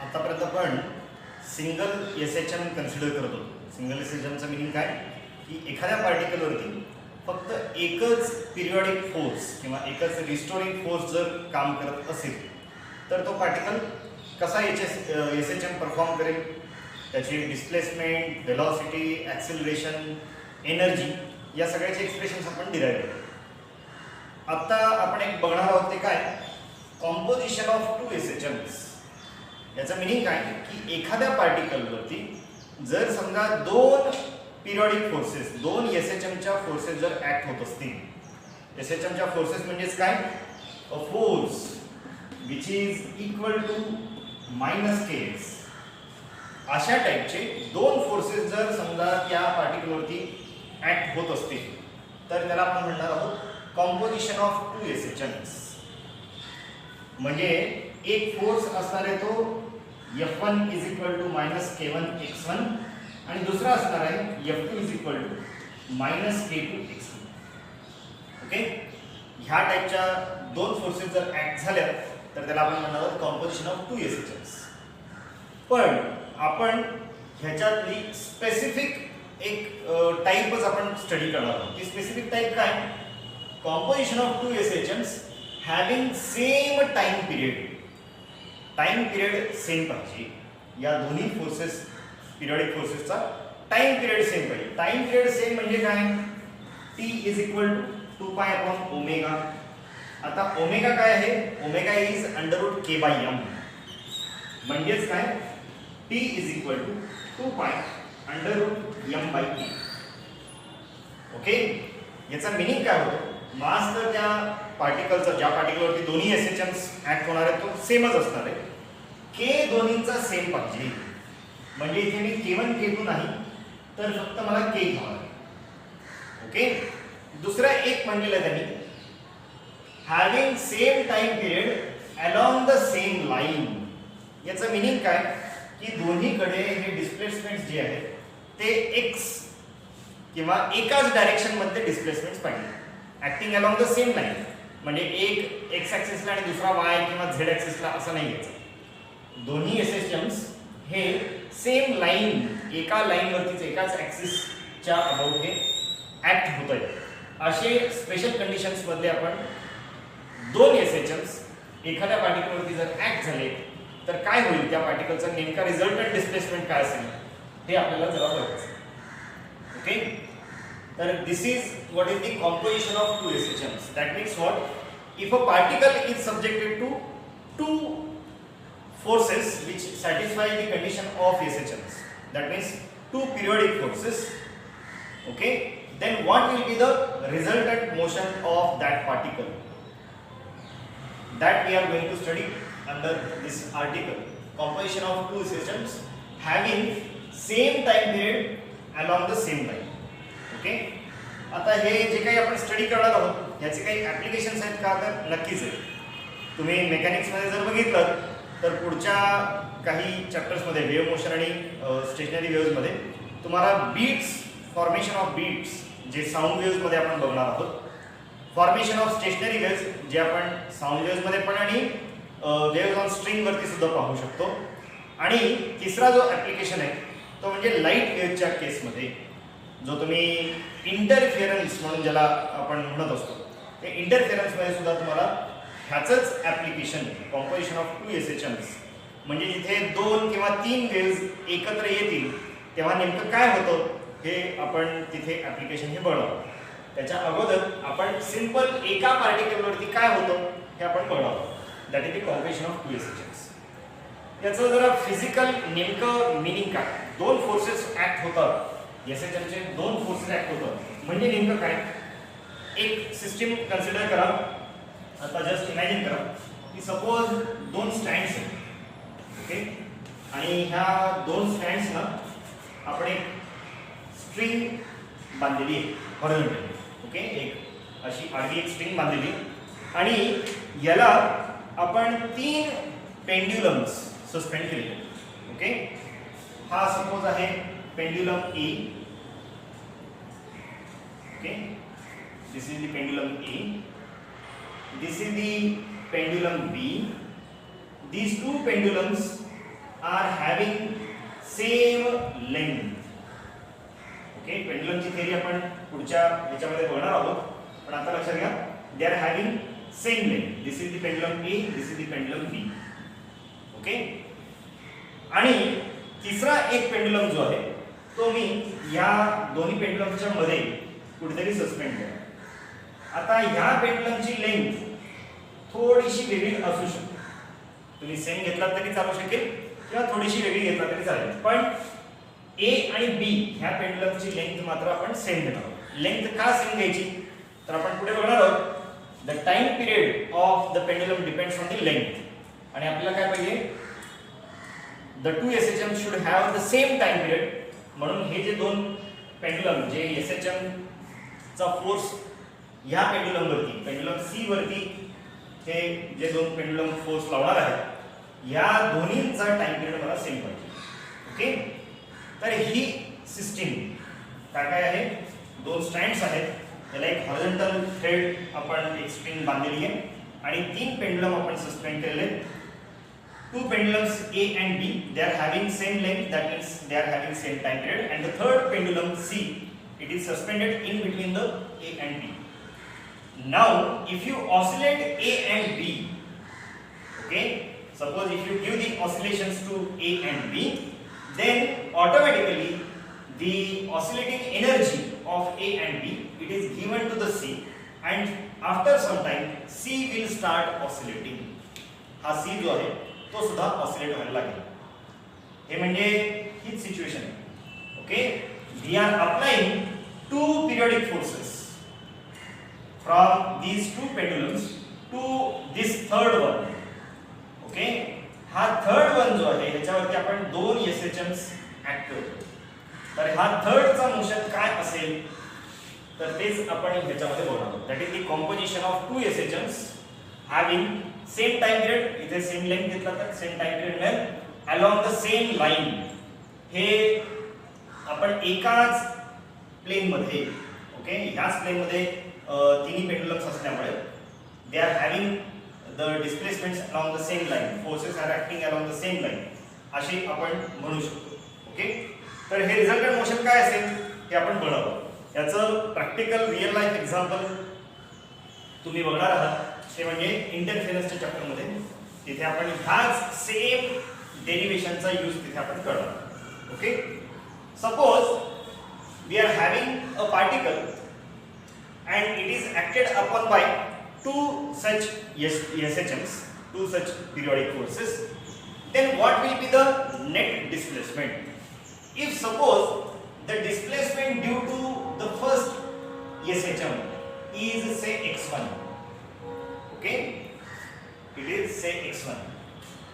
आतापर्यंत आपण single S H M consider करत होतो. सिंगल एस एच एमचं मिनिंग काय की एखाद्या पार्टिकलवरती फक्त एकच पिरियॉडिक फोर्स किंवा एकच रिस्टोरिंग फोर्स जर काम करत असेल तर तो पार्टिकल कसा एस एच एम परफॉर्म करेल, त्याची डिस्प्लेसमेंट, वेलॉसिटी, ॲक्सिलरेशन, एनर्जी या सगळ्याचे एक्सप्रेशन्स आपण डिराईव्ह केले. आत्ता आपण एक बघणार आहोत ते काय, composition of two S H Ms. याचं मिनिंग काय की एखाद्या पार्टिकलवरती जर समजा दोन पिरियॉडिक फोर्सेस, दोन एस एच एमच्या फोर्सेस जर ॲक्ट होत असतील, एस एच एमच्या फोर्सेस म्हणजेच काय, a force which is equal to minus K S, अशा टाईपचे दोन फोर्सेस जर समजा त्या पार्टिकलवरती ॲक्ट होत असतील तर त्याला आपण म्हणणार आहोत composition of two S H Ms. म्हणजे एक फोर्स असणार आहे तो F1 is equal to minus K1 x1 आणि दुसरा असणार आहे F2 is equal to minus K2 x2. Okay, ह्या टाईपच्या दोन फोर्सेस जर ॲक्ट झाल्या तर त्याला आपण म्हणणार आहोत composition of two S H Ms. पण आपण ह्याच्यातली स्पेसिफिक एक टाईपच आपण स्टडी करणार आहोत. ती स्पेसिफिक टाईप काय, composition of two S H Ms having same time period. Time period same पाहिजे. या दोन्ही फोर्सेस, पिरियडिक फोर्सेसचा टाइम पिरियड सेम पाहिजे. टाइम पिरियड सेम म्हणजे काय, T is equal to 2 pi upon omega. आता ओमेगा काय आहे, omega is under root K by M. म्हणजेच काय, T is equal to 2 pi under root M by K. Okay, याचा meaning काय होतो, मास तर त्या पार्टिकलचा, ज्या पार्टिकलवरती दोन्ही एस एच एम्स ॲक्ट होणार आहेत तो सेमच असणार आहे. के दोन्हींचा सेम पाहिजे. म्हणजे इथे मी K1 K2 नाही तर फक्त मला के घ्यावा लागेल. ओके, दुसरा एक म्हणलेलं आहे त्यांनी, having same time period along the same line. याचं मिनिंग काय की दोन्हीकडे हे डिस्प्लेसमेंट जे आहेत ते एक्स किंवा एकाच डायरेक्शन मध्ये डिस्प्लेसमेंट पाहिजे, acting along the same line. म्हणजे एक एक्स ॲक्सिसला आणि दुसरा वाय किंवा झेड ॲक्सिसला असं नाही घ्यायचं. दोन्ही एस एच एम्स हे सेम लाईन, एका लाईनवरतीच एकाच ॲक्सिसच्या अबाउट हे ॲक्ट होत आहेत. असे स्पेशल कंडिशन्समध्ये आपण दोन एस एच एम्स एखाद्या पार्टिकलवरती जर ॲक्ट झाले तर काय होईल, त्या पार्टिकलचा नेमका रिझल्टंट डिस्प्लेसमेंट काय असेल हे आपल्याला जरा बघायचं. ओके, तर दिस is what is the composition of two SHMs. That means what? If a particle is subjected to two forces which satisfy the condition of SHMs, that means two periodic forces, okay, then what will be the resultant motion of that particle? That we are going to study under this article, composition of two SHMs having same time period along the same line. Okay, आता हे जे काही आपण study करणार आहोत याचे काही applications आहेत का, तर नक्कीच आहे. तुम्ही मेकॅनिक्समध्ये जर बघितलं तर पुढच्या काही चॅप्टर्समध्ये वेव्ह मोशन आणि स्टेशनरी वेव्हजमध्ये तुम्हाला बीट्स, फॉर्मेशन ऑफ बीट्स जे साऊंड वेव्हजमध्ये आपण बघणार आहोत, फॉर्मेशन ऑफ स्टेशनरी वेव्हज जे आपण साऊंड वेव्हजमध्ये पण आणि वेव्हज ऑन स्ट्रिंगवरती सुद्धा पाहू शकतो. आणि तिसरा जो ॲप्लिकेशन आहे तो म्हणजे लाईट वेव्हच्या केसमध्ये, जो तुम्ही इंटरफिअरन्स म्हणून ज्याला आपण म्हणत असतो, ते इंटरफिअरन्समध्ये सुद्धा तुम्हाला ह्याचंच application, composition of two S H Ms. म्हणजे जिथे 2 किंवा 3 वेव्ज एकत्र येतील तेव्हा नेमकं काय होतं हे आपण तिथे ॲप्लिकेशन हे बघणार. त्याच्या अगोदर आपण सिंपल एका पार्टिकलवरती काय होतं हे आपण बघणार. That is the composition of two S H Ms. याचं जरा फिजिकल नेमकं मिनिंग काय, दोन फोर्सेस ॲक्ट होतात, एस एच एमचे दोन फोर्सेस ॲक्ट होतात म्हणजे नेमकं काय. एक सिस्टीम कन्सिडर करा. आता जस्ट इमॅजिन करा की सपोज दोन स्टँड्स आहेत. ओके, आणि ह्या दोन स्टँड्सना आपण एक स्ट्रिंग बांधलेली आहे हॉरिझॉन्टली. ओके, एक अशी आडवी एक स्ट्रिंग बांधलेली आणि याला आपण 3 पेंड्युलम्स सस्पेंड केलेले. ओके, हा सपोज आहे pendulum A. Okay, this is the pendulum A. This is the pendulum B. These two pendulums are having same length. Okay, पेंडुलमची थिअरी आपण पुढच्या ह्याच्यामध्ये बघणार आहोत, पण आता लक्षात घ्या they are having same length. This is the pendulum A, this is the pendulum B. Okay, आणि तिसरा एक पेंडुलम जो आहे तो मी या दोन्ही पेंडुलमच्या मध्ये कुठेतरी सस्पेंड करेन. आता ह्या पेंडुलमची लेंथ थोडीशी वेगळी असू शकते. तुम्ही सेम घेतला तरी चालू शकेल किंवा थोडीशी वेगळी घेतला तरी चालेल, पण ए आणि बी ह्या पेंडुलमची लेंथ मात्र आपण सेम घेणार आहोत. लेंथ का सेम घ्यायची तर आपण पुढे बघणार आहोत. The time period of the pendulum depends on the length. आणि आपल्याला काय पाहिजे, the two SHM should have the same time period. म्हणून हे जे दोन पेंडुलम जे SHM चा फोर्स ह्या पेंडुलम वरती, पेंडुलम सी वरती हे जे दोन पेंडुलम फोर्स लावणार आहेत या दोन्हींचा टाइम पिरियड मला सेम पाहिजे. ओके, तर ही सिस्टीम काय काय आहे, दोन स्ट्रँड्स आहेत, याला एक हॉरिझॉन्टल थ्रेड आपण एक स्ट्रिंग बांधलेली आहे आणि तीन पेंडुलम आपण सस्पेंड केलेले. Two pendulums A and B, they are having same length, that means they are having same time period, and the third pendulum C, it is suspended in between the A and B. Now if you oscillate A and B, okay, suppose if you give the oscillations to A and B, then automatically the oscillating energy of A and B, it is given to the C, and after some time C will start oscillating. हा C जो आहे तो सुद्धा oscillate व्हायला लागेल. हे म्हणजे हीच सिच्युएशन आहे. Okay, we are applying two periodic forces from these two pendulums to this third one. Okay, हा थर्ड वन जो आहे ह्याच्यावरती आपण दोन SHMs ऍक्ट करतो. तर हा थर्डचा मोशन काय असेल तर तेच आपण ह्याच्यामध्ये बोलणार आहोत. That is the composition of two SHMs having same time period. इथे सेम लेंथ घेतला तर सेम टाइम पिरियड मिळेल along the same line. हे आपण एकाच प्लेन मध्ये, ओके, ह्याच प्लेन मध्ये तिन्ही पेंडुलम्स असल्यामुळे दे are having the displacements along the same line, forces are acting along the same line अशी आपण म्हणू शकतो. ओके, तर हे रिझल्टंट मोशन काय असेल हे आपण बघणार. याचं प्रॅक्टिकल रिअल लाईफ एक्झाम्पल तुम्ही बघणार आहात ते म्हणजे इंटरफेरन्सच्या चॅप्टर मध्ये. तिथे आपण ह्याच सेम डेरिव्हेशनचा यूज तिथे आपण करणार. Okay, suppose we are having a particle and it is acted upon by two such SHMs, two such periodic forces. Then what will be the net displacement if suppose the displacement due to the first SHM is say x1. Okay, it is say x1,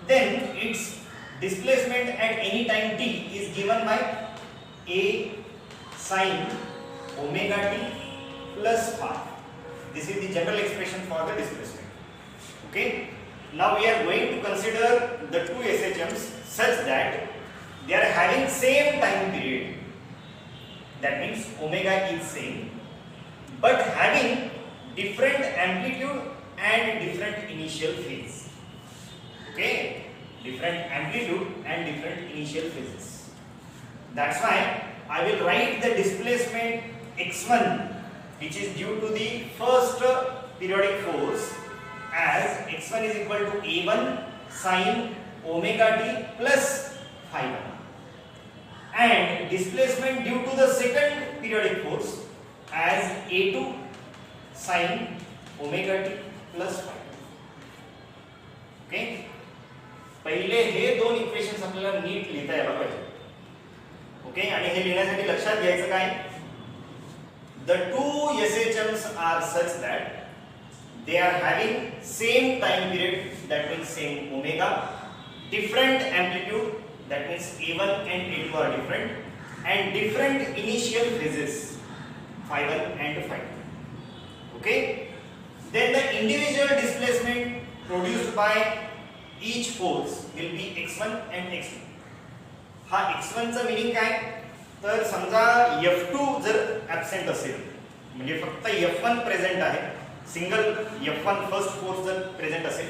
then its displacement at any time t is given by a sin omega t plus phi. This is the general expression for the displacement. Okay, now we are going to consider the two SHMs such that they are having same time period, that means omega is same but having different amplitude and different initial phase. Okay, different amplitude and different initial phases. That's why I will write the displacement x1 which is due to the first periodic force as x1 is equal to a1 sin omega t plus phi 1, and displacement due to the second periodic force as a2 sin omega t plus phi. Okay, पहिले हे दोन equations आपल्याला नीट लिहिता यायला पाहिजे. Okay, आणि हे लिहिण्यासाठी लक्षात घ्यायचं काय, the two SHMs R such that they are having same time period, that means same omega, different amplitude, that means a1 and a2 are different, and different initial phases phi 1 and phi 2. Okay, then the individual displacement produced by each force will be x1 and x2. हा x1 चा meaning काय तर समजा f2 जर absent असेल म्हणजे फक्त f1 present आहे, सिंगल f1 फर्स्ट फोर्स जर प्रेझेंट असेल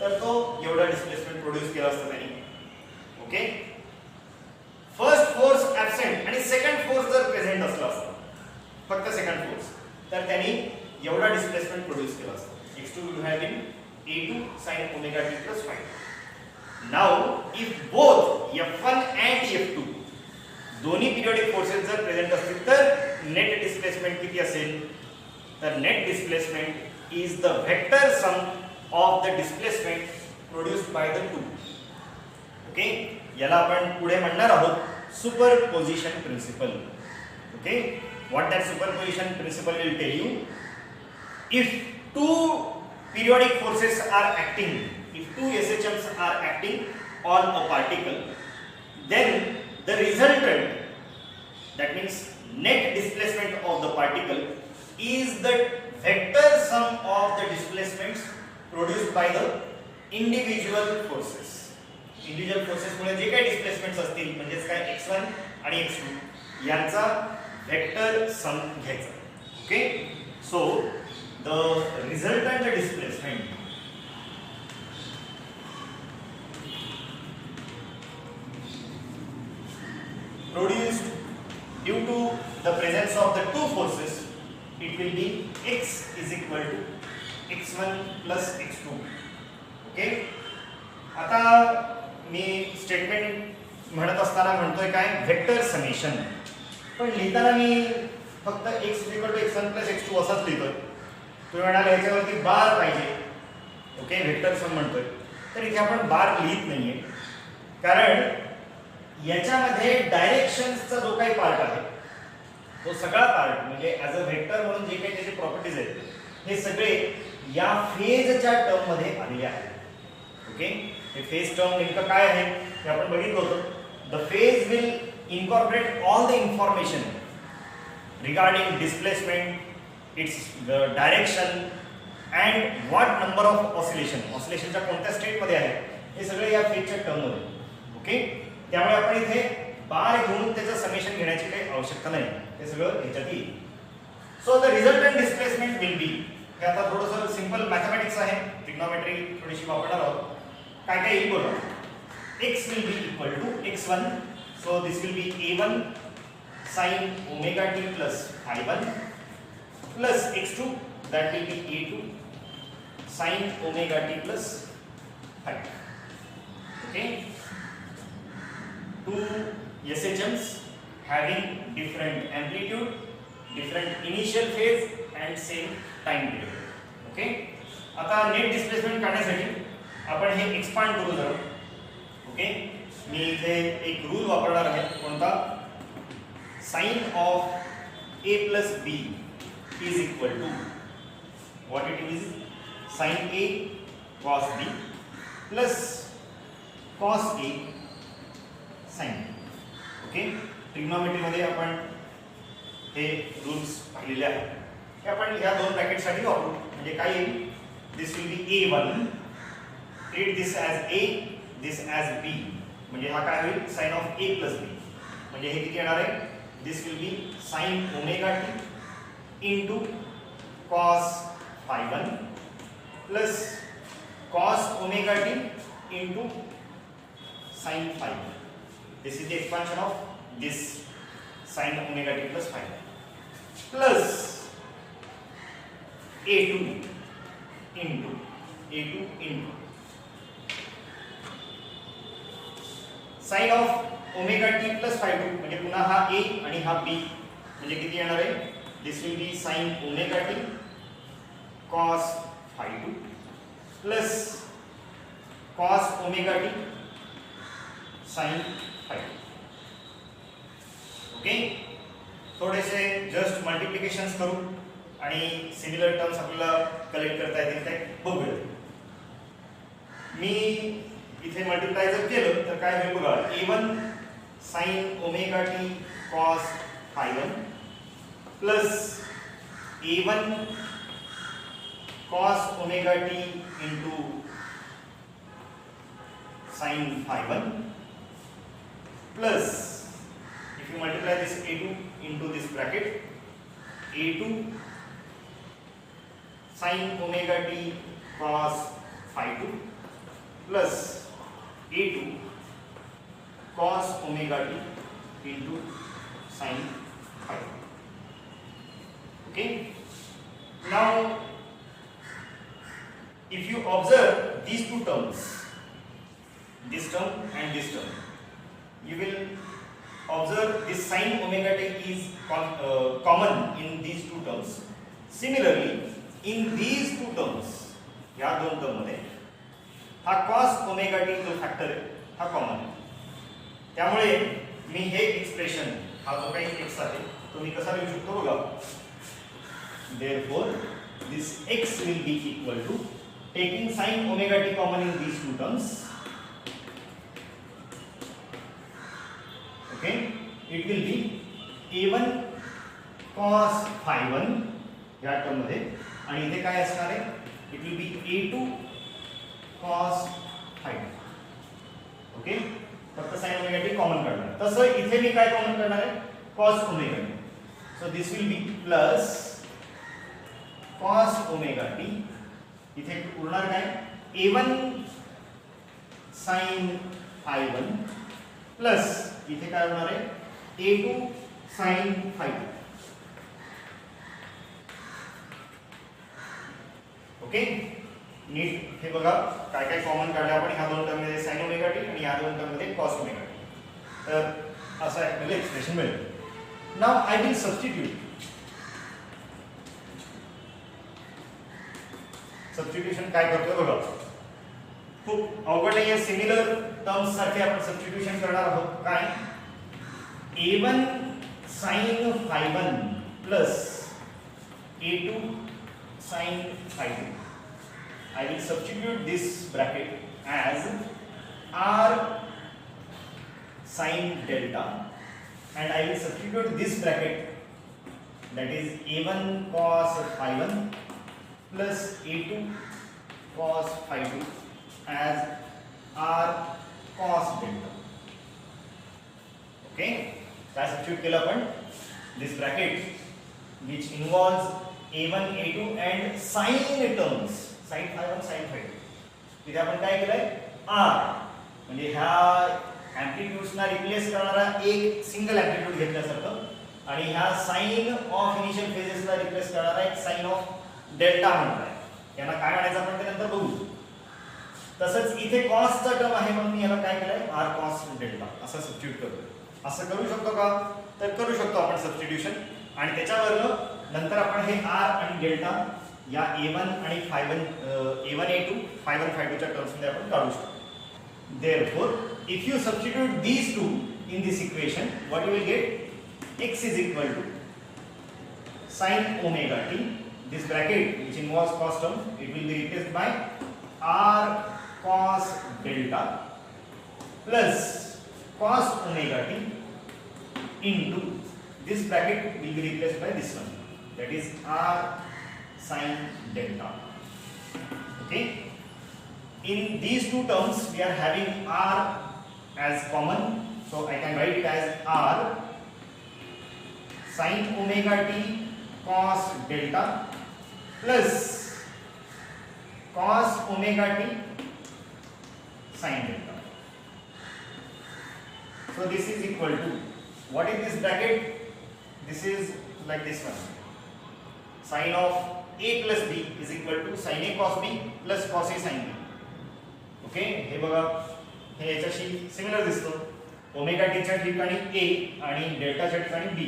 तर तो एवढा डिस्प्लेसमेंट प्रोड्यूस केला असता त्यांनी. ओके. फर्स्ट फोर्स ॲब्सेंट आणि सेकंड फोर्स जर प्रेझेंट असला असता, फक्त सेकंड फोर्स, तर त्यांनी एवढा डिस्प्लेसमेंट प्रोड्यूस केला असता. x2 would have been a2 sin omega t plus phi. Now if both f1 and f2 दोन्ही पिरियडिक फोर्सेस जर प्रेझेंट असतील तर नेट डिस्प्लेसमेंट किती असेल? तर net displacement is the vector sum of the displacement produced by the two. Okay, याला आपण पुढे म्हणणार आहोत superposition principle. Okay, what that superposition principle will tell you. If two periodic forces are acting, if two SHMs are acting on a particle, then the resultant, that means net displacement of the particle, is the vector sum of the displacements produced by the individual forces. Individual forces मुळे जे काही displacements असतील म्हणजे काय x1 आणि x2 यांचा vector sum घ्यायचा. Okay, so the resultant displacement produced due to the presence of the two forces, it will be x is equal to x1 plus x2. Okay, आता मी स्टेटमेंट म्हणत असताना म्हणतोय काय वेक्टर समेशन, पण लिहिताना मी फक्त x is equal to x1 plus x2 असाच लिहितोय. तुम्ही म्हणाले याच्यावरती बार पाहिजे. ओके, वेक्टर सम म्हणतोय तर इथे आपण बार लिहित नाहीये, कारण याच्यामध्ये डायरेक्शन्सचा जो काही पार्ट आहे तो सगळा पार्ट म्हणजे ॲज अ व्हेक्टर म्हणून जे काही त्याचे प्रॉपर्टीज आहेत हे सगळे या फेजच्या टर्म मध्ये आलेले आहेत. ओके, हे फेज टर्म नेमकं काय आहे हे आपण बघितलं होतं. The phase will incorporate all the information regarding displacement, its the direction and what number of oscillation, oscillationच्या कोणत्या स्टेट मध्ये आहे हे सगळे या फेजच्या टर्म मध्ये. ओके, त्यामुळे आपण इथे बार घेऊन त्याचं समेशन घेण्याची काही आवश्यकता नाही, हे सगळं ह्याच्यात येईल. So the resultant displacement will be, हे आता थोडंसं सिंपल मॅथमॅटिक्स आहे, ट्रिग्नोमेट्री थोडीशी वापरणार आहोत. काय काय येईल बघा. x will be equal to x1, so this will be a1 sin omega t plus phi1 plus x2, that will be a2 sin omega t plus phi. Okay, two SHMs having different amplitude, different initial phase and same time period. Okay, आता net displacement काढण्यासाठी आपण हे expand करू जरा. Okay, मी इथे एक rule वापरणार आहे. कोणता? sin of a plus b is equal to what it is, sin a cos b plus cos a sin b. Okay, trigonometry मध्ये आपण हे रूल्स पाहिलेले आहेत. हे आपण या दोन ब्रॅकेट साठी वापरू. म्हणजे काय येईल, this will be a1, treat this as a, this as b, म्हणजे हा काय होईल sin of a plus b. म्हणजे हे किती येणार आहे, this will be sin omega t into cos phi1 plus cos omega t into sin phi1. This is the expansion of this sin omega t plus phi1 plus a2 into sin of omega t plus phi2, म्हणजे पुन्हा हा a आणि हा b, म्हणजे किती येणार आहे, this will be sin omega t cos phi2 plus cos omega t sin phi2. Okay, थोडेसे जस्ट मल्टिप्लिकेशन्स करू आणि सिमिलर टर्म्स आपल्याला कलेक्ट करता येतील काय बघूया. मी इथे मल्टिप्लाय जर केलं तर काय होईल बघा, a1 sin omega t cos phi1 plus a1 cos omega t into sin phi1 plus if you multiply this a2 into this bracket, a2 sin omega t cos phi2 plus a2 cos omega t into sin phi. Okay. Now, if you observe these two terms, this term and this term, you will observe this sin omega t is common in these two terms. Similarly, in these two terms, या दोन term मध्ये हा cos omega t जो factor आहे हा common आहे. त्यामुळे मी हे एक्सप्रेशन हा जो काही x आहे तो मी कसा लिहू शकतो बघा. Therefore, this x will be equal to, taking sin omega t common in these two terms, okay, it will be a1 cos phi 1 या टर्म मध्ये, आणि इथे काय असणार आहे, it will be a2 cos phi 2. Okay, फक्त sin omega t common काढणार. तसं इथे मी काय कॉमन करणार आहे, cos omega t. So this will be plus cos omega t, इथे उरणार काय, a1 sin phi 1 प्लस इथे काय होणार आहे, a2 sin phi 2. ओके, नीट हे बघा काय काय कॉमन काढलं आपण ह्या दोन टर्म मध्ये sin ओमेगा t आणि ह्या दोन टर्म मध्ये cos ओमेगा t. तर असं आपल्याला एक्सप्रेशन मिळेल. Now I will substitute. Substitution काय करतोय बघा, खूप अवघड नाही आहे. सिमिलर टर्म्स साठी आपण सबस्टिट्यूशन करणार आहोत. काय, a1 sin phi 1 plus a2 sin phi 2. I will substitute this bracket as r sin delta, and I will substitute this bracket, that is a1 cos phi 1 plus a2 cos phi 2 as r cos delta. Okay, काय substitute केलं आपण, this bracket which involves a1 a2 and sin terms, sin phi 1 sin phi 2. तिथे आपण काय केलंय, r म्हणजे ह्या एम्प्लिट्यूड्सना replace करणारा एक सिंगल एम्प्लिट्यूड घेतल्यासारखं, आणि ह्या साइन ऑफ इनिशियल फेजेसला रिप्लेस करणारा एक साइन ऑफ डेल्टा म्हणताय. यांना काय म्हणायचं आपण ते नंतर बघू. तसंच इथे cos चा टर्म आहे म्हणून मी याला काय केलंय, r cos डेल्टा असं सबस्टिट्यूट करतोय. असं करू शकतो का, तर करू शकतो आपण सबस्टिट्यूशन, आणि त्याच्यावरनं नंतर आपण हे r आणि डेल्टा या a1 आणि phi 1 a1 a2 phi 1 phi 2 च्या टर्म्स मध्ये आपण काढू शकतो. Therefore, if you substitute these two in this equation, what you will get, x is equal to sin omega t, this bracket which involves cos term, it will be replaced by r cos delta plus cos omega t into this bracket will be replaced by this one, that is r sin delta. Okay, in these two terms we are having r as common, so I can write it as r sin omega t cos delta plus cos omega t sin delta. So this is equal to, what is this bracket, this is like this one, sin of a plus b is equal to sin a cos b plus cos a sin b. Okay, हे बघा हे याच्याशी similar दिसतो. Omega T च्या ठिकाणी a आणि delta च्या ठिकाणी b.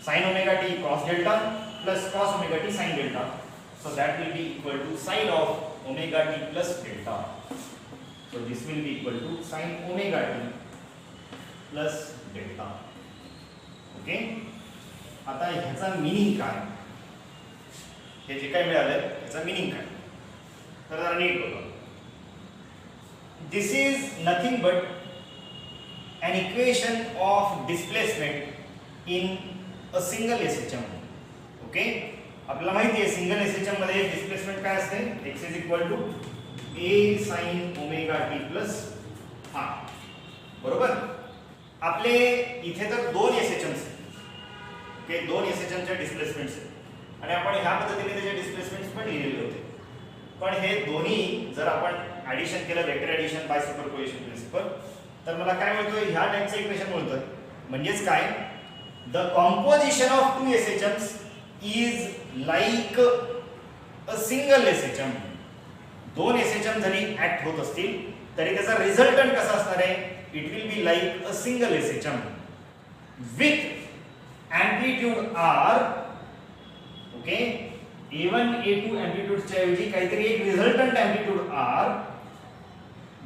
sin omega T cos delta plus cos omega T sin delta. So that will be equal to sin of omega t plus delta. So this will be equal to sin omega t plus delta. Okay, आता ह्याचा meaning काय, हे जे काय मिळालं ह्याचा meaning काय, तर जरा नीट बघा. This is nothing but an equation of displacement in a single SHM. Okay, आपल्याला माहिती आहे सिंगल SHM मध्ये डिस्प्लेसमेंट काय असते, x is equal to a sin omega t plus phi. बरोबर, आपले इथे तर दोन SHMs आहेत. ओके, दोन SHM च्या डिस्प्लेसमेंट्स आहेत, आणि आपण ह्या पद्धतीने त्याचे डिस्प्लेसमेंट्स पण लिहिलेले होते. पण हे दोन्ही जर आपण ऍडिशन केलं, vector addition by superposition principle, तर मला काय मिळतोय, ह्या टाइपचं इक्वेशन मिळतोय. म्हणजेच काय, the composition of two SHMs is like a single SHM. दोन एसएचएम जरी ऍक्ट होत असतील तरी त्याचा रिझल्टंट कसा असणार आहे, it will be like a single SHM with amplitude R. Okay, A1 A2 एम्प्लिट्यूडच्या ऐवजी काहीतरी एक resultant amplitude R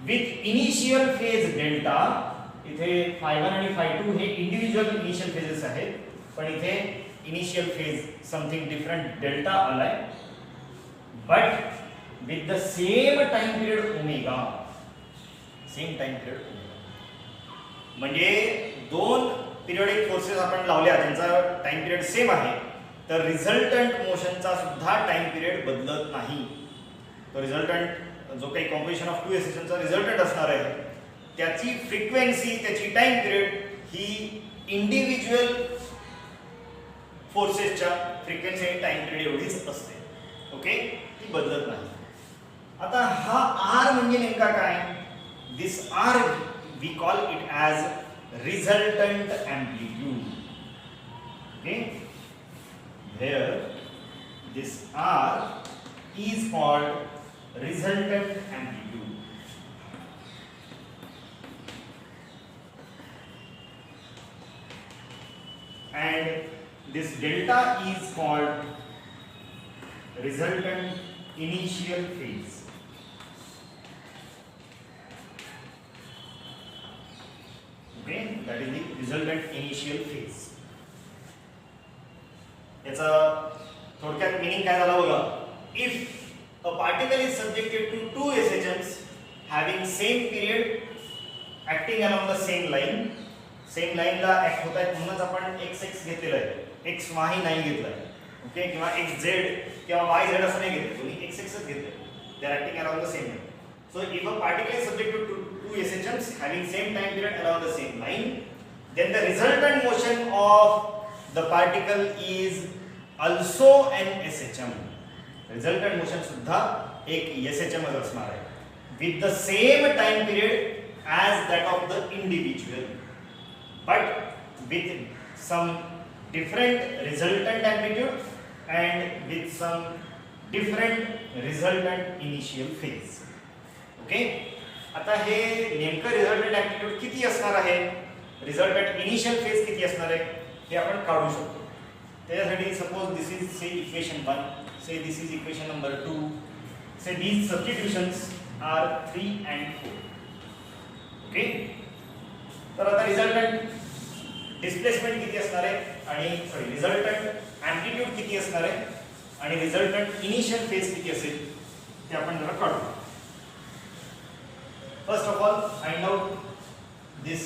with initial phase delta. इथे phi1 आणि phi2 हे इंडिव्हिज्युअल इनिशियल फेजेस आहेत, पण इथे initial phase something different delta आलाय, but with the same time period omega. Same time period omega म्हणजे दोन पिरियडिक फोर्सेस आपण लावल्या, त्यांचा टाइम पिरियड सेम आहे, तर रिझल्टंट मोशनचा सुद्धा टाइम पिरियड बदलत नाही. तो रिझल्टंट जो काही कॉम्पोजिशन ऑफ टू एसएचएमचा रिझल्टंट असणार आहे त्याची फ्रिक्वेन्सी, त्याची टाइम पिरियड ही इंडिव्हिज्युअल फोर्सेसच्या फ्रिक्वेन्सी आणि टाइम पिरियड एवढीच असते. ओके, ती बदलत नाही. आता हा आर म्हणजे नेमका काय, this are we call it as resultant amplitude. Okay, here this R is called resultant amplitude. And this delta is called resultant initial phase. Okay, that is the resultant initial phase. याचा थोडक्यात meaning काय झाला बघा. If a particle is subjected to two SHMs having same period acting along the same line, same लाईनला act होत आहेत म्हणूनच आपण x घेतलेला आहे, x y नाही घेतलाय. ओके, किंवा x z किंवा y z असं नाही घेतलं, दोन्ही x च घेतलंय. They are acting along the same line. So if a particle is subjected to two SHMs having same time period along the same line, then the resultant motion of the particle is also an SHM. Resultant motion सुद्धा एक SHM असणार आहे with the same time period as that of the individual, but with some different resultant amplitude and with some different resultant initial phase. Okay, आता हे नेमकं resultant amplitude किती असणार आहे, रिझल्टंट इनिशियल फेज किती असणार आहे हे आपण काढू शकतो. त्याच्यासाठी suppose this is say equation 1, say this is equation number 2, say these substitutions are 3 and 4. Okay, तर आता रिझल्टंट डिस्प्लेसमेंट किती असणार आहे आणि सॉरी रिझल्टंट एम्प्लिट्यूड किती असणार आहे आणि रिझल्टंट इनिशियल फेज किती असेल ते आपण जरा काढू. First of all find out this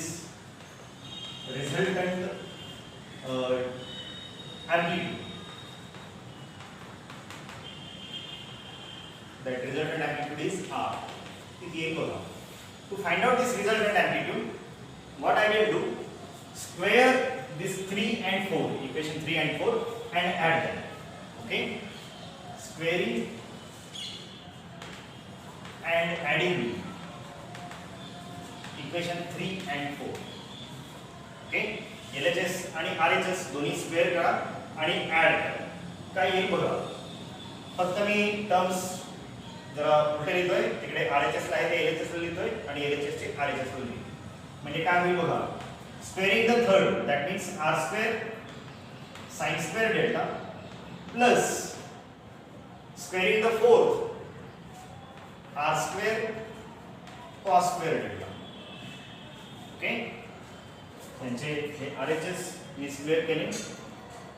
resultant amplitude. That resultant amplitude is R. To find out this resultant amplitude, what I will do, square this 3 and 4, equation 3 and 4, and add them. Okay, squaring and adding equation 3 and 4. Okay, LHS आणि RHS दोन्ही square करा आणि add करा. काय येईल बघा, फक्त मी terms जरा कुठे लिहितोय, तिकडे RHS ला आहे ते LHS ला लिहितोय आणि LHS चे RHS ला लिहितोय. म्हणजे काय होईल बघा, squaring the third that means R square sin square delta plus squaring the fourth R square cos square delta. Okay, त्यांचे हे RHS मी स्क्वेअर केले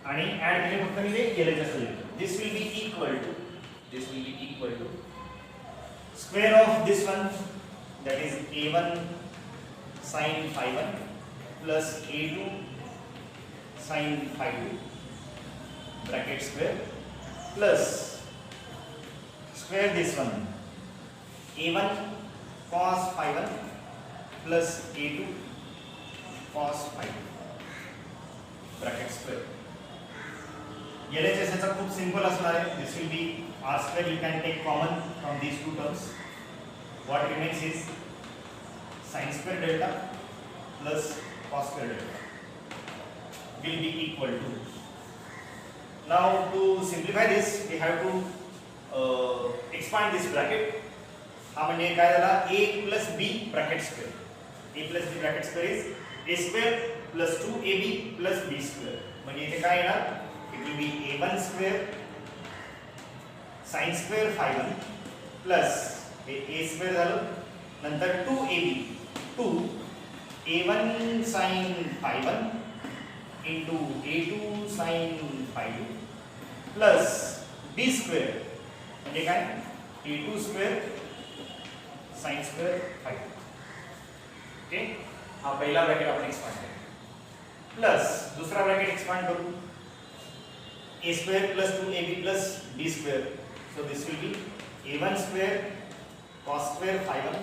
आणि ऍड केले, फक्त मी ते LHS लिहिले. This will be equal to square of this one that is A1 sin phi1 plus A2 sin phi2 bracket square plus square this one A1 cos phi1 plus A2 cos phi2 bracket square. LHS चा खूप simple असणार आहे. This will be R square. You can take common from these two terms. What remains is sin square delta plus cos square delta will be equal to. Now to simplify this, we have to expand this bracket. हा म्हणजे काय झाला a plus b bracket square. a plus b bracket square is a square plus 2ab plus b square. म्हणजे इथे काय येणार, it will be a1 square sin square phi 1 plus हे a square झालं, नंतर 2ab 2 a1 sin phi 1 into a2 sin phi 2 plus b square म्हणजे काय a2 square sin square phi 2. Okay, हा पहिला ब्रॅकेट आपण एक्सपांड करू प्लस दूसरा ब्रॅकेट एक्सपांड करू a square plus 2ab plus b square. So this will be a1 square cos square phi 1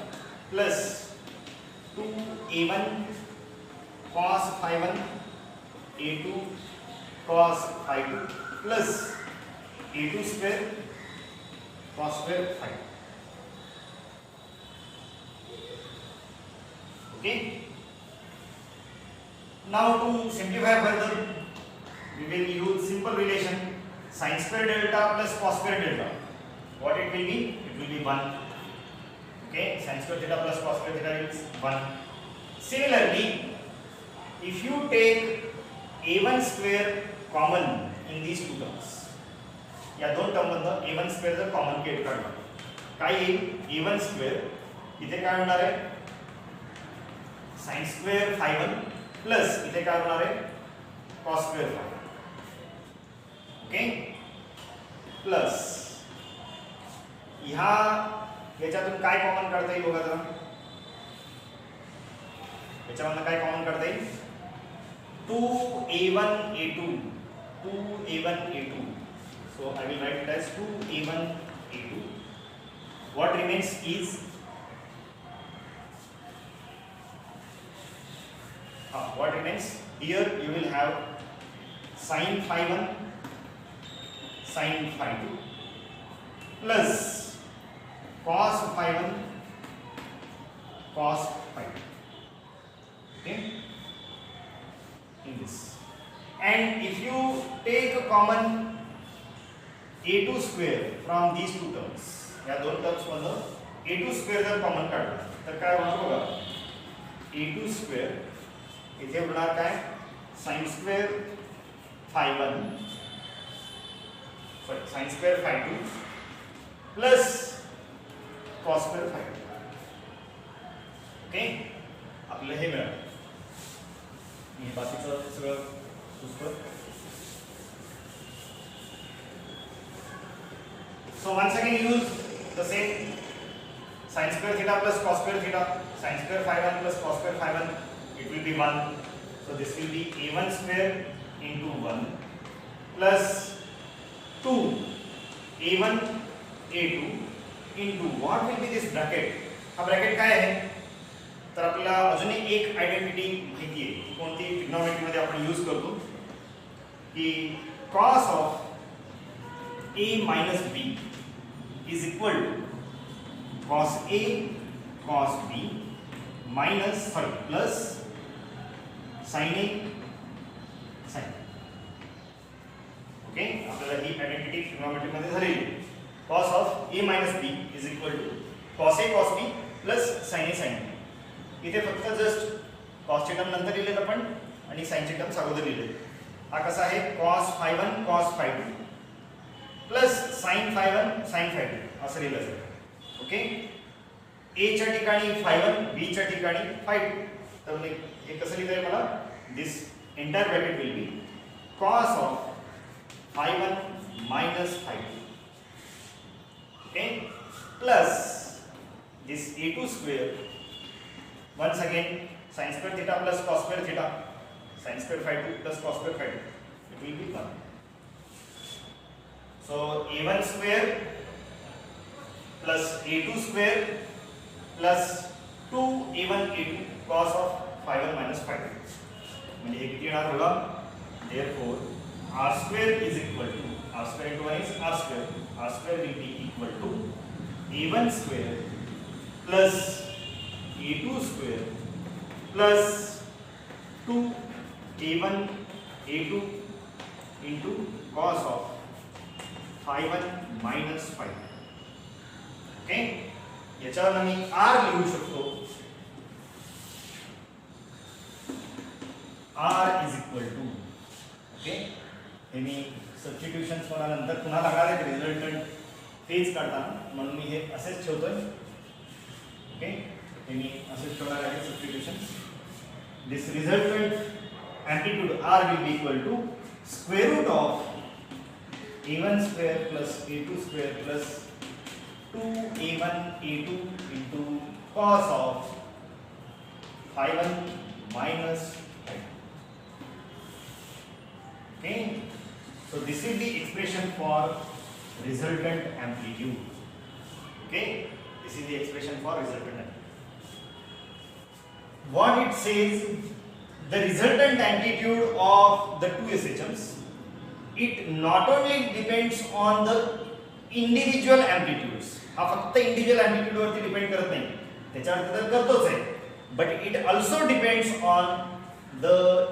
plus 2a1 cos phi 1 a2 cos phi 2 plus a2 square cos square phi 2. Okay, now to simplify further, we will use simple relation sin square delta plus cos square delta. What it will be? It will be 1. Okay, sin square theta plus cos square theta is 1. Similarly, if you take a1 square common in these two terms, या दोन term मधनं a1 square जर common केट काढला, काय येईल a1 square इथे काय होणार आहे sin square phi 1 plus इथे काय होणार आहे cos square phi. Okay, plus ह्या याच्यातून काय कॉमन काढता येईल बघा जरा, याच्यामधनं काय कॉमन काढता येईल 2a1 a2 2a1 a2. So I will write it as 2a1 a2. What remains is what remains here, you will have sin phi 1 sin phi 2 plus cos phi 1 cos phi 2. Okay, in this, and if you take a common a2 square from these two terms, या दोन terms मधून a2 square जर common काढला तर काय होणार बघा a2 square इथे होणार काय sin square phi 1 sorry sin square phi 2 plus cos square phi 2. Okay, आपल्याला हे मिळालं. मी बाकीचं सगळं पुस्तक. So once again use the same sin square theta plus cos square theta, sin square phi 1 plus cos square phi 1, it will be 1. So this will be a1 square into 1 plus 2 a1 a2 into what will be this bracket. हा bracket काय आहे तर आपल्याला अजून एक identity माहिती आहे, कोणती ट्रिग्नोमेट्री मध्ये आपण यूज करतो की cos of a minus b is equal to cos a cos b minus plus sin a sin. Okay, आपल्याला ही आयडेंटिटी ट्रिग्नोमेट्री मध्ये झालेली आहे. cos of a minus b is equal to cos a cos b plus sin a sin b. इथे फक्त just cos चे term नंतर लिहिलेत आपण आणि sin चे टर्म अगोदर लिहिले. हा कसा आहे cos phi 1 cos phi 2 plus sin phi 1 sin phi 2 असं लिहिलं जाईल. ओके, a च्या ठिकाणी phi 1 b च्या ठिकाणी phi 2. तर हे कसं लिहिता येईल मला, this entire bracket will be cos of phi 1 minus phi 2. Okay, plus this a2 square once again sin square theta plus cos square theta, sin square phi 2 plus cos square phi 2, it will be 1. So a1 square plus a2 square plus 2a1 a2 cos of phi 1 minus phi 2. म्हणजे हे किती येणार बघा, therefore r square is equal to r square into 1 is r square will be equal to a1 square plus a2 square square plus 2a1 a2 into cos of phi 1 minus phi 2. Okay, याच्यावर मी r लिहू शकतो. r is equal to, okay, हे मी substitutions मला नंतर पुन्हा लागणार आहे resultant phase काढताना, म्हणून मी हे असेच ठेवतोय. ओके, हे मी असेच ठेवणार आहे substitutions. This resultant amplitude r will be equal to square root of a1 square plus a2 square plus 2a1 a2 into cos of phi 1 minus phi 2. Okay, so this is the expression for resultant amplitude. Okay, this is the expression for resultant amplitude. What it says, the resultant amplitude of the two SHMs, it not only depends on the individual amplitudes, हा फक्त individual amplitude वरती depend करत नाही, त्याच्यावरती तर करतोच आहे, but it also depends on the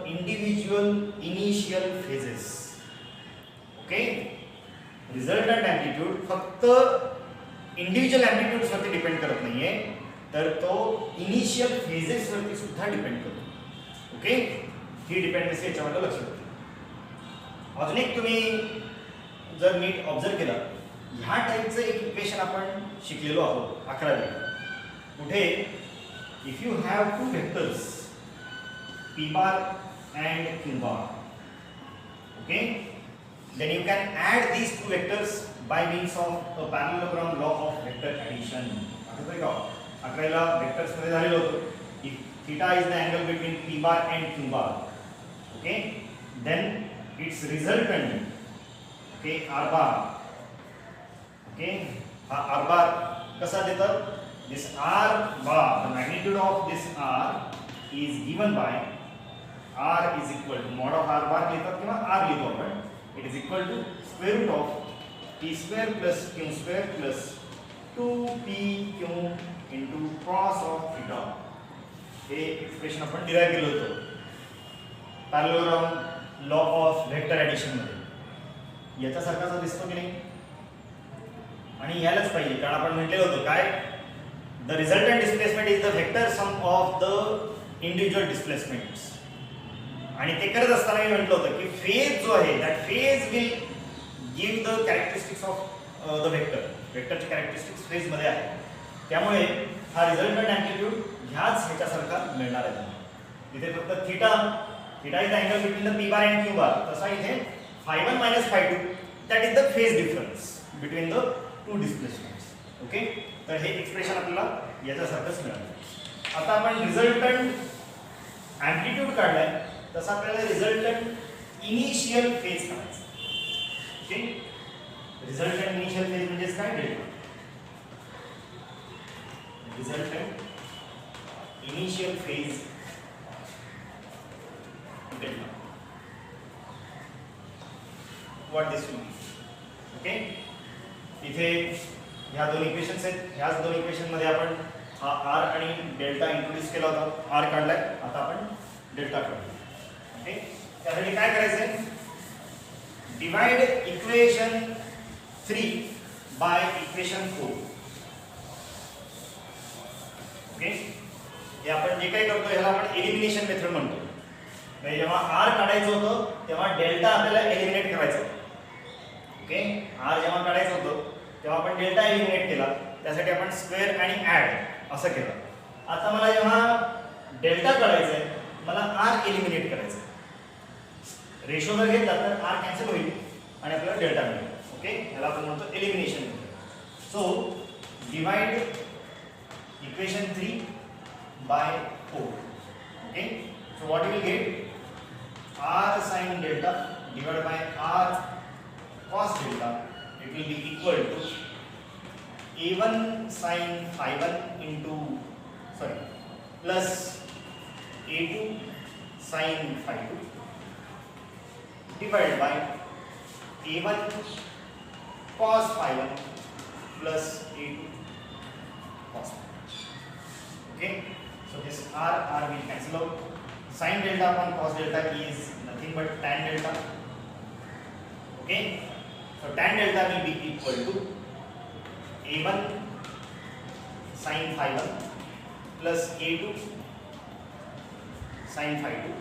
individual initial phases. Okay, resultant amplitude फक्त इंडिव्हिज्युअल एम्प्लिट्यूड्स वरती डिपेंड करत नाहीये, तर तो इनिशियल फेजेस वरती सुद्धा डिपेंड करतो. ओके, ही डिपेंडन्सी याच्यामध्ये लक्षात ठेवा. अजून एक तुम्ही जर नीट ऑब्झर्व केला, ह्या टाईपचं एक इक्वेशन आपण शिकलेलो आहोत 11वी. कुठे, if you have two vectors p bar and q bar, okay, then you can add these two vectors by means of a parallelogram law of vector addition. आठवतंय का? 11वीला वेक्टर्स मध्ये झालेलं होतं. if theta is the angle between p bar and q bar, okay, then its resultant, okay, r bar, okay, r bar कसा देतात? This r bar, the magnitude of this r is given by r is equal to mod of r bar लिहितात किंवा r लिहितो आपण. It is equal to square root of p square plus q square plus 2pq into cos of theta. हे expression आपण derive केलं होतं पॅरॅललोग्राम law of vector addition मध्ये. याच्यासारखाच दिसतो की नाही? आणि यालाच पाहिजे, कारण आपण म्हटलेलं होतं काय, the resultant displacement is the vector sum of the individual displacements. आणि ते करत असताना मी म्हटलं होतं की फेज जो आहे, that phase will give the characteristics of the vector. व्हेक्टरचे कॅरेक्टरिस्टिक्स फेज मध्ये आहे, त्यामुळे हा रिझल्टंट एम्प्लिट्यूड ह्याच ह्याच्यासारखा मिळणार आहे तुम्हाला. इथे फक्त theta is the angle between the p bar and q बार, तसा इथे phi 1 minus phi 2, that is the phase difference between the two displacements. Okay, तर हे एक्सप्रेशन आपल्याला याच्यासारखंच मिळालं. आता आपण रिझल्टंट एम्प्लिट्यूड काढलाय, तसा आपल्याला रिझल्टंट इनिशियल फेज काढायचा. ओके, रिझल्टंट इनिशियल फेज म्हणजे काय? Delta. Resultant initial phase delta. What this will B. Okay, इथे ह्या दोन इक्वेशन्स आहेत. ह्याच दोन इक्वेशन मध्ये आपण हा r आणि डेल्टा इंट्रोड्यूस केला होता. r काढलाय, आता आपण डेल्टा काढू. ओके, त्यासाठी काय करायचंय? Divide equation 3 by equation 4. Okay, हे आपण जे काही करतो ह्याला आपण एलिमिनेशन मेथड म्हणतो. म्हणजे जेव्हा r काढायचं होतं तेव्हा डेल्टा आपल्याला एलिमिनेट करायचा होता. ओके, r जेव्हा काढायचं होतं तेव्हा आपण डेल्टा एलिमिनेट केला, त्यासाठी आपण स्क्वेअर आणि ॲड असं केलं. आता मला जेव्हा डेल्टा काढायचा आहे, मला r एलिमिनेट करायचं आहे. रेशो जर घेतला तर r कॅन्सल होईल आणि आपल्याला डेल्टा मिळेल. ओके, ह्याला आपण म्हणतो elimination method. So divide equation 3 by 4. Okay, so what you will get? r sin delta divided by r cos delta, it will be equal to a1 sin phi 1 into plus a2 sin phi 2 divided by a1 cos phi 1 plus a2 cos phi 1. Okay, so So this r will cancel out. Sin delta upon cos delta is nothing but tan delta. Okay, so tan delta will be equal to a1 sin phi 1 plus a2 sin phi 2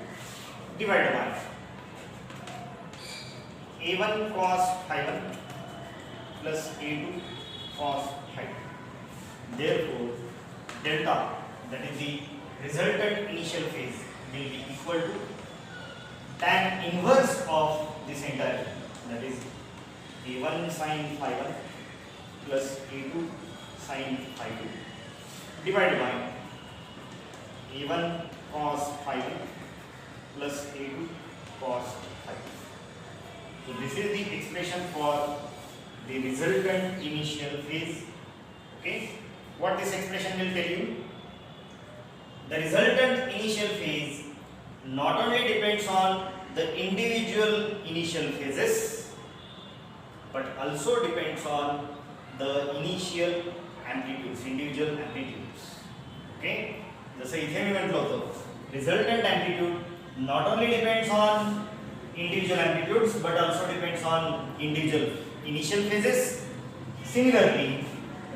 divided by a1 cos phi 1 plus a2 cos phi 2. Therefore, delta, that is the resultant initial phase, will be equal to tan inverse of this entire, that is a1 sin phi 1 plus a2 sin phi 2 divided by a1 cos phi 1 plus a2 cos phi 2. So this is the expression for the resultant initial phase. Okay, what this expression will tell you? The resultant initial phase not only depends on the individual initial phases, but also depends on the initial amplitudes, individual amplitudes. Okay, जसं इथे मी म्हटलं होतं, resultant amplitude not only depends on individual amplitudes but also depends on individual initial phases. Similarly,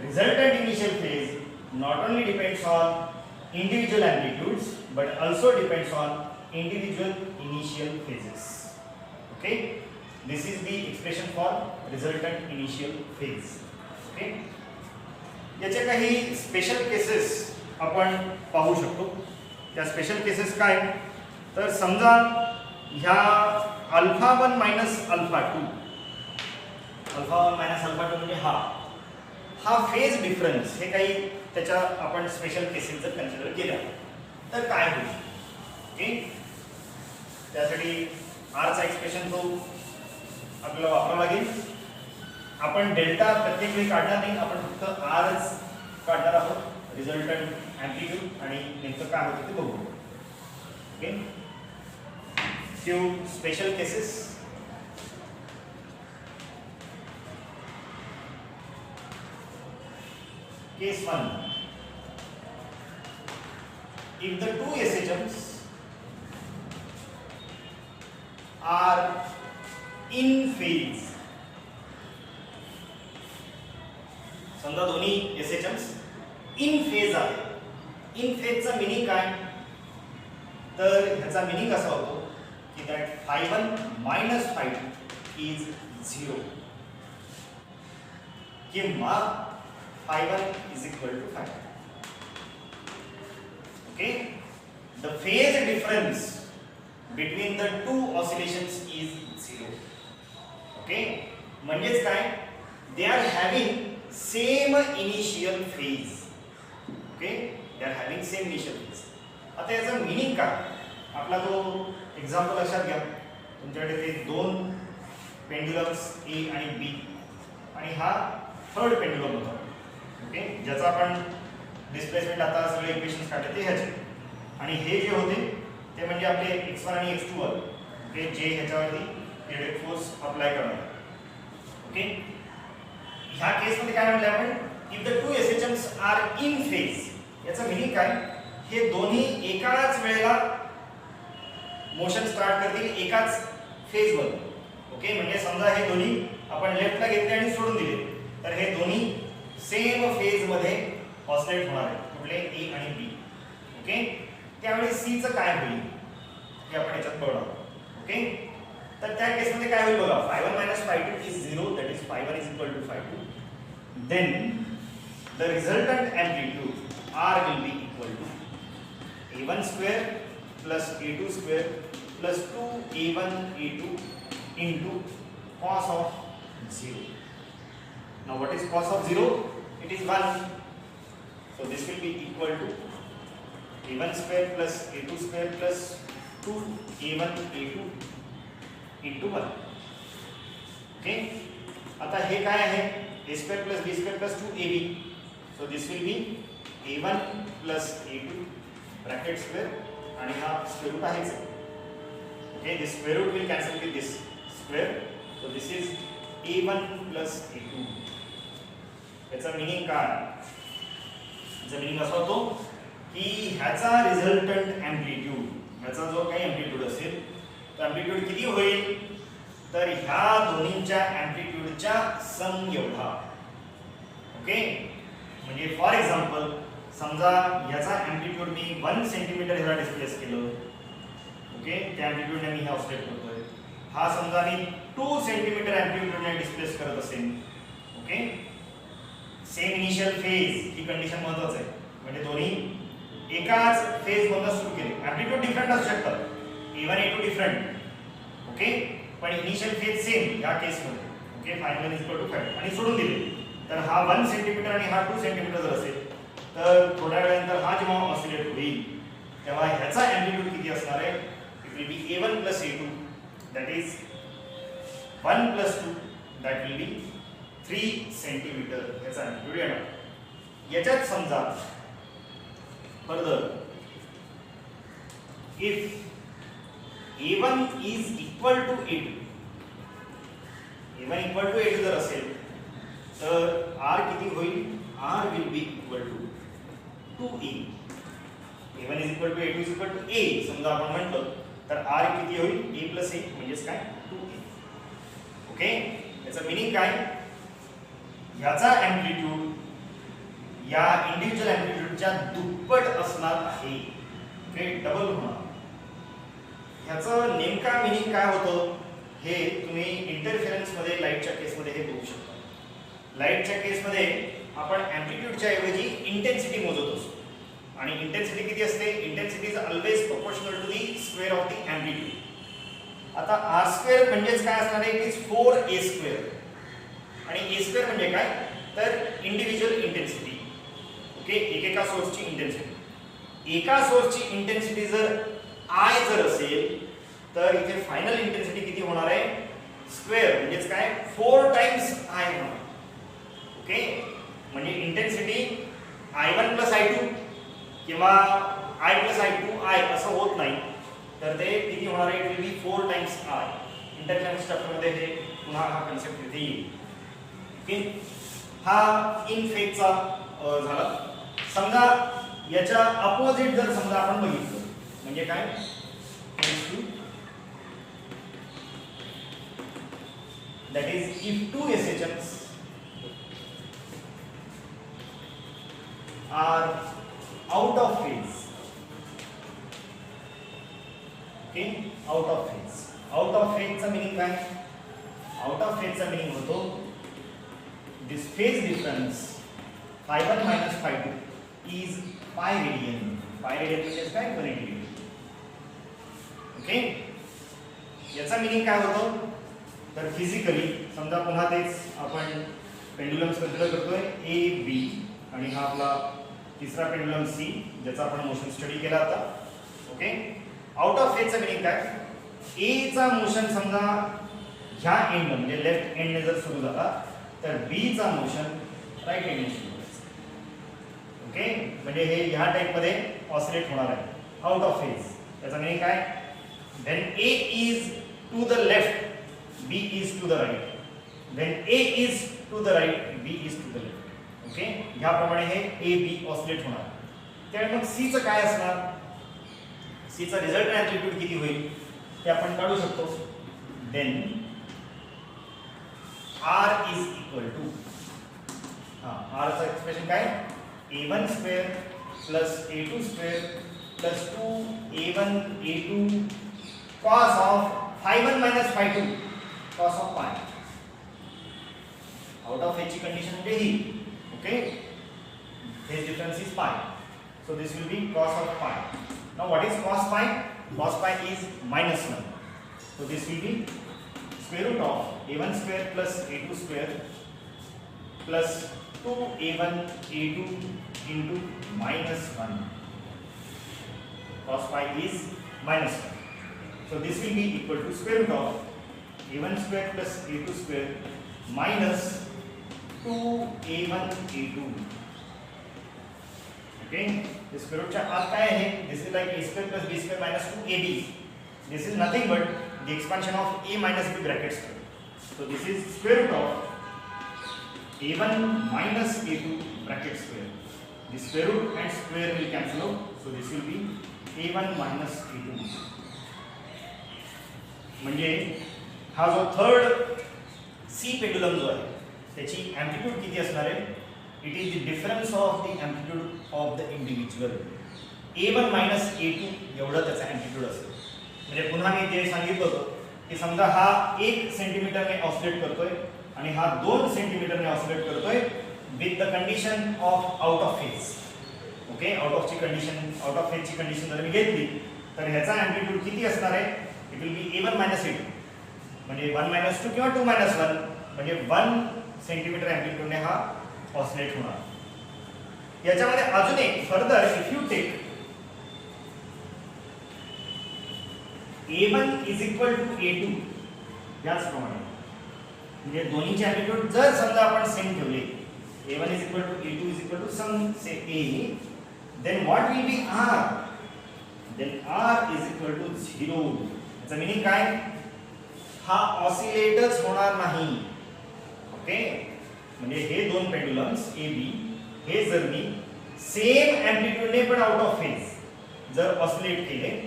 resultant initial phase not only depends on individual amplitudes but also depends on individual initial phases. Okay, this is the expression for resultant initial phase. Okay, याचे काही special cases आपण पाहू शकतो. त्या special cases काय, तर समजा ह्या alpha 1 minus alpha 2, alpha 1 minus alpha 2 म्हणजे हा फेज डिफरन्स, हे काही त्याच्या आपण स्पेशल केसेस जर कन्सिडर केल्या तर काय होईल. ओके, त्यासाठी r चा एक्सप्रेशन तो आपल्याला वापरावा लागेल. आपण डेल्टा प्रत्येक वेळी काढणार नाही, आपण फक्त r च काढणार आहोत, रिझल्टंट अँप्लिट्यूड, आणि नेमकं काय होतं ते बघू. Okay, few special cases. Case 1. If the two SHMs are in phase, समजा दोन्ही SHMs in phase आहे. in phase चा मीनिंग काय, तर ह्याचा मीनिंग असा होतो की that phi 1 minus phi 2 is 0 किंवा phi 1 is equal to phi 2. Okay, the phase difference between the two oscillations is 0. Okay, म्हणजेच काय, they are having same initial phase. Okay, they are having same initial phase. आता याचा meaning काय, आपला तो example लक्षात घ्या. तुमच्याकडे ते दोन पेंड्युलम्स A आणि B, आणि हा थर्ड पेंड्युलम होता. ओके, ज्याचा आपण डिस्प्लेसमेंट आता सगळे इक्वेशन्स काढले ते ह्याचे, आणि हे जे होते ते म्हणजे आपले x1 आणि x2 वर, ओके, जे ह्याच्यावरती इलेक्ट्रिक फोर्स अप्लाय करणार. ओके, ह्या केसमध्ये काय म्हटलं आपण, if the two SHMs are in phase, याचा मीनिंग काय, हे दोन्ही एकाच वेळेला मोशन स्टार्ट करतील एकाच फेजवर. ओके, म्हणजे समजा हे दोन्ही आपण लेफ्टला घेतले आणि सोडून दिले, तर हे दोन्ही सेम फेज मध्ये ऑसिलेट होणार आहे, कुठले A आणि B. ओके, त्यावेळी C चं काय होईल हे आपण याच्यात बघणार. ओके, तर त्या केस मध्ये काय होईल बघा, phi 1 minus phi 2 is 0, that is phi 1 is equal to phi 2. Then the resultant amplitude R will be equal to A1 square plus A2 square plus 2A1 A2 into cos of 0. Now what is cos of 0? It is 1. So this will be equal to A1 square plus A2 square plus 2A1 A2 into 1. Okay, आता हे काय आहे, A square plus B square plus 2AB. So this will be A1 plus A2 bracket square, आणि हा square root आहेच. Okay, this square root will cancel with this square. So this is A1 plus A2. याचा meaning काय, याचा meaning असा होतो की ह्याचा रिझल्टंट अँप्लिट्यूड, ह्याचा जो काही अँप्लिट्यूड असेल तो अँप्लिट्यूड किती होईल, तर ह्या दोन्हींच्या अँप्लिट्यूडच्या सम एवढा. ओके, म्हणजे फॉर एक्झाम्पल समजा ह्याचा अँप्लिट्यूड मी 1 सेंटीमीटर ह्याला डिस्प्लेस केलं. ओके, त्या अँप्लिट्यूडने मी हे ऑसिलेट करतोय. हा समजा मी 2 सेंटीमीटर अँप्लिट्यूडने डिस्प्लेस करत असेल. ओके, सेम इनिशियल फेज ही कंडिशन महत्वाचं आहे. म्हणजे दोन्ही एकाच फेज मधून सुरू केले. अँप्लिट्यूड डिफरंट असू शकतात, A1 A2 डिफरंट. ओके, पण इनिशियल फेज सेम या केसमध्ये. Okay, final is equal to 5 आणि सोडून दिले. तर हा 1 सेंटीमीटर आणि हा 2 सेंटीमीटर जर असेल तर थोड्या वेळानंतर हा जेव्हा ऑसिलेट होईल तेव्हा ह्याचा अँप्लिट्यूड किती असणार आहे, it will be A1 plus A2 that is 1 plus 2 that will be 3 centimetre ह्याचा अँप्लिट्यूड येणार. याच्यात समजा further if A1 is equal to A2, A1 equal to A2 जर असेल तर R किती होईल, R will be equal to 2A. A1 is equal to A2 is equal to A समजा आपण म्हटलं तर R किती होईल, A प्लस A म्हणजेच काय 2A. ओके, याचं मिनिंग काय, ह्याचा अँप्लिट्यूड या इंडिव्हिज्युअल अँप्लिट्यूडच्या दुप्पट असणार आहे. ओके, डबल होणार. ह्याचं नेमका मिनिंग काय होतं हे तुम्ही इंटरफेरन्स मध्ये लाईटच्या केसमध्ये हे बघू शकता. लाईटच्या केसमध्ये आपण अँप्लिट्यूडच्या ऐवजी इंटेन्सिटी मोजत असतो आणि इंटेन्सिटी किती असते, intensity is always proportional to the square of the amplitude. आता आर स्क्वेअर म्हणजेच काय असणार आहे, इट इज 4a स्क्वेअर. आणि a स्क्वेअर म्हणजे काय, तर इंडिव्हिज्युअल इंटेन्सिटी. ओके, एकेका सोर्सची इंटेन्सिटी. एका सोर्सची इंटेन्सिटी जर I जर असेल तर इथे फायनल इंटेन्सिटी किती होणार आहे, स्क्वेअर म्हणजेच काय 4 टाइम्स I होणार. ओके, म्हणजे इंटेन्सिटी I1 प्लस I2 किंवा I प्लस I2 I असं होत नाही, तर ते किती होणार आहे, it will B 4 times I. Interference स्ट्रक्चरमध्ये हे पुन्हा हा कन्सेप्ट इथे येईल. ओके, हा इन फेजचा झाला. समजा याच्या अपोजिट जर समजा आपण बघितलं म्हणजे काय, that is if two SHMs are out of phase. Okay, out of phase. Out of phase चा meaning काय, out of phase चा meaning होतो this phase difference phi1 minus phi2 is pi radian. pi radian म्हणजे काय, 180 degree. Okay, याचा meaning काय होतो, तर फिजिकली समजा पुन्हा तेच आपण पेंडुलम कन्सिडर करतोय ए बी आणि हा आपला तिसरा पेंडुलम सी ज्याचा आपण मोशन स्टडी केला आता. ओके, आउट ऑफ फेजचा मीनिंग काय, ए चा मोशन समजा ह्या एंड म्हणजे लेफ्ट एंडने जर सुरू झाला तर बी चा मोशन राईट एंडने सुरू होईल. ओके, म्हणजे हे ह्या टाइप मध्ये ऑसिलेट होणार आहे आउट ऑफ फेज. याचा मीनिंग काय, when A is to the left, B is to the right. When A is to the right, B is to the left. Okay, ह्याप्रमाणे हे A B ऑसिलेट होणार. त्यामुळे मग C चं काय असणार, C चा रिझल्ट अँप्लिट्यूड किती होईल ते आपण काढू शकतो. Then R is equal to R चं एक्सप्रेशन काय, A1 square plus A2 square plus 2A1 A2 cos of phi1 minus phi2 cos of pi. Out of h condition म्हणजे ही. Okay, phase difference is pi, so this will be cos of pi. Now what is cos pi, cos pi is -1, so this will be square root of a1 square plus a2 square plus 2a1 a2 into -1. Cos pi is -1. So this will be equal to square root of a1 square plus a2 square minus 2a1 a2. Okay, the square root चा आत काय आहे, this is like a square plus b square minus 2ab. This is nothing but the expansion of a minus b bracket square. So this is square root of a1 minus a2 bracket square the square root and square will cancel out, so this will be a1 minus a2. म्हणजे हा जो third C pendulum जो आहे त्याची amplitude किती असणार आहे? It is the difference of the amplitude of the individual. a1 minus a2 एवढं त्याचा एम्प्लिट्यूड असेल. म्हणजे पुन्हा मी जे सांगितलं होतं की समजा हा 1 सेंटीमीटरने ऑसिलेट करतोय आणि हा 2 सेंटीमीटरने ऑसिलेट करतोय with the condition of out of phase. Okay, out of फेजची कंडिशन जर मी घेतली तर ह्याचा एम्प्लिट्यूड किती असणार आहे? It will be a1 minus a2 म्हणजे 1 मायनस 2 किंवा 2 मायनस 1 म्हणजे 1 सेंटीमीटर एम्प्लिट्यूडने हा ऑसिलेट होणार. याच्यामध्ये अजून एक further if you take a1 is equal to a2 याचप्रमाणे म्हणजे दोन्हीचे एम्प्लिट्यूड जर समजा आपण सेम ठेवले a1 is equal to a2 is equal to some say a, then what will be r? Then r is equal to 0. याचा meaning काय? हा ऑसिलेटच होणार नाही. ओके, म्हणजे हे दोन पेंडुलम्स ए बी हे जर मी सेम एम्प्लिट्यूडने पण आउट ऑफ फेज जर ऑसिलेट केले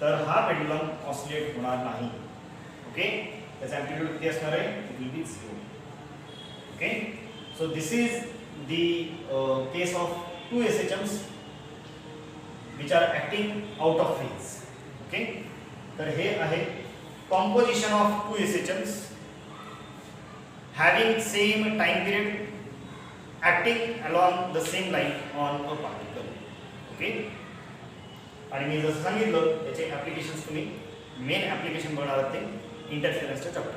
तर हा पेंडुलम ऑसिलेट होणार नाही. ओके, त्याचा एम्प्लिट्यूड किती असणार आहे? It will be 0. Okay, so this is the case of two SHMs which are acting out of phase. ओके, तर हे आहे composition of two SHMs having same time period acting along the same line on a particle. Okay, आणि मी जसं सांगितलं त्याचे applications तुम्ही main application बघणार आहात ते इंटरफेरन्सच्या चॅप्टर.